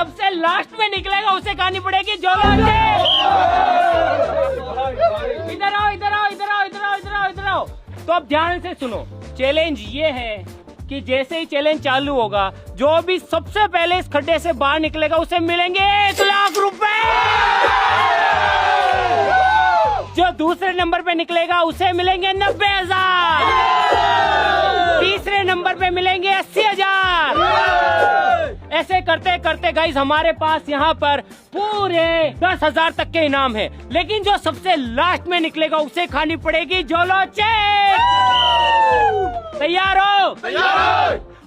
सबसे लास्ट में निकलेगा उसे खानी पड़ेगी जोलो। इधर आओ इधर आओ इधर आओ इधर आओ इधर आओ इधर आओ। तो अब ध्यान से सुनो, चैलेंज ये है कि जैसे ही चैलेंज चालू होगा, जो भी सबसे पहले इस खड्डे से बाहर निकलेगा उसे मिलेंगे 1 लाख रुपए। जो दूसरे नंबर पे निकलेगा उसे मिलेंगे 90,000। तीसरे नंबर पे मिलेंगे 80,000। ऐसे करते करते गाइस हमारे पास यहाँ पर पूरे 10,000 तक के इनाम है। लेकिन जो सबसे लास्ट में निकलेगा उसे खानी पड़ेगी जोलो चेक। तैयार हो?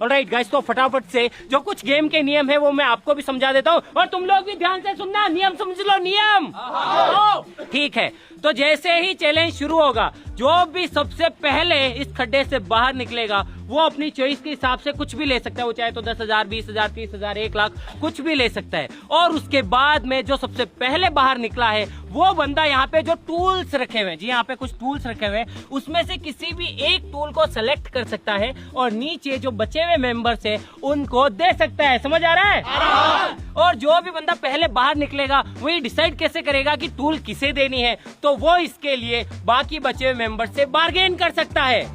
ऑलराइट गाइस, तो फटाफट से जो कुछ गेम के नियम है वो मैं आपको भी समझा देता हूँ और तुम लोग भी ध्यान से सुनना। नियम समझ लो, नियम। ठीक है, तो जैसे ही चैलेंज शुरू होगा, जो भी सबसे पहले इस खड्डे से बाहर निकलेगा वो अपनी चॉइस के हिसाब से कुछ भी ले सकता है। वो चाहे तो 10,000, 20,000, 30,000, 1 लाख कुछ भी ले सकता है। और उसके बाद में जो सबसे पहले बाहर निकला है वो बंदा यहाँ पे जो टूल्स रखे हुए हैं, जी यहाँ पे कुछ टूल्स रखे हुए हैं, उसमें से किसी भी एक टूल को सेलेक्ट कर सकता है और नीचे जो बचे हुए मेंबर्स है उनको दे सकता है। समझ आ रहा है? और जो भी बंदा पहले बाहर निकलेगा वही डिसाइड कैसे करेगा कि टूल किसे देनी है, तो वो इसके लिए बाकी बचे हुए मेंबर से बार्गेन कर सकता है।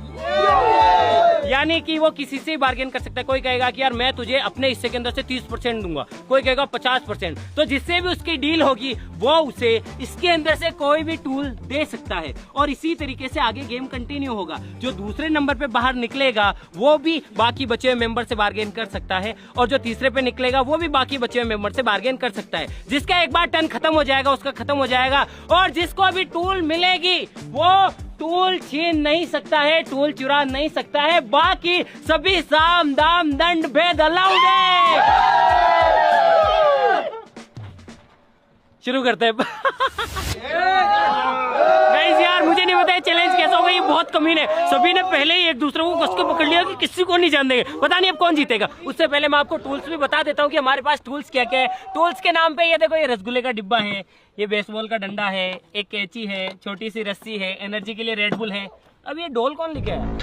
यानी कि वो किसी से बार्गेन कर सकता है। कोई कहेगा कि यार मैं तुझे अपने हिस्से के अंदर से 30% दूंगा, कोई कहेगा 50%। तो जिससे भी उसकी डील होगी वो उसे इसके अंदर से कोई भी टूल दे सकता है। और इसी तरीके से आगे गेम कंटिन्यू होगा। जो दूसरे नंबर पे बाहर निकलेगा वो भी बाकी बचे हुए मेंबर से बार्गेन कर सकता है और जो तीसरे पे निकलेगा वो भी बाकी बचे हुए मेंबर से बार्गेन कर सकता है। जिसका एक बार टर्न खत्म हो जाएगा उसका खत्म हो जाएगा। और जिसको भी टूल मिलेगी वो टूल छीन नहीं सकता है, टूल चुरा नहीं सकता है। बाकी सभी साम दाम दंड भेद अलाउड है। शुरू करते हैं। गाइस यार मुझे नहीं पता चैलेंज कैसा होगा, ये बहुत कमीन है। सभी ने पहले ही एक दूसरे को कस के पकड़ लिया कि किसी को नहीं जान देंगे। पता नहीं अब कौन जीतेगा। उससे पहले मैं आपको टूल्स भी बता देता हूँ कि हमारे पास टूल्स क्या क्या है। टूल्स के नाम पे ये देखो, ये रसगुल्ले का डिब्बा है, ये बेसबॉल का डंडा है, एक कैंची है, छोटी सी रस्सी है, एनर्जी के लिए रेड बुल है। अब ये डोल कौन लेके आया?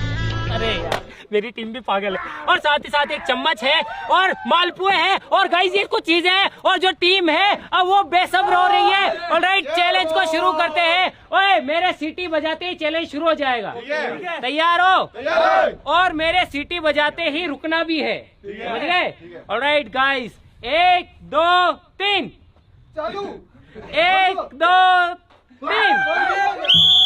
अरे यार मेरी टीम भी पागल है। और साथ ही साथ एक चम्मच है और मालपुए हैं और गाइस ये कुछ चीजें हैं। और जो टीम है अब वो बेसब्र हो रही है। ऑलराइट, चैलेंज को शुरू करते हैं। ओए मेरे सीटी बजाते ही चैलेंज शुरू हो जाएगा। तैयार हो? और मेरे सीटी बजाते ही रुकना भी है। समझ गए? ऑलराइट गाइस, 1 2 3 चालू। 1 2 3।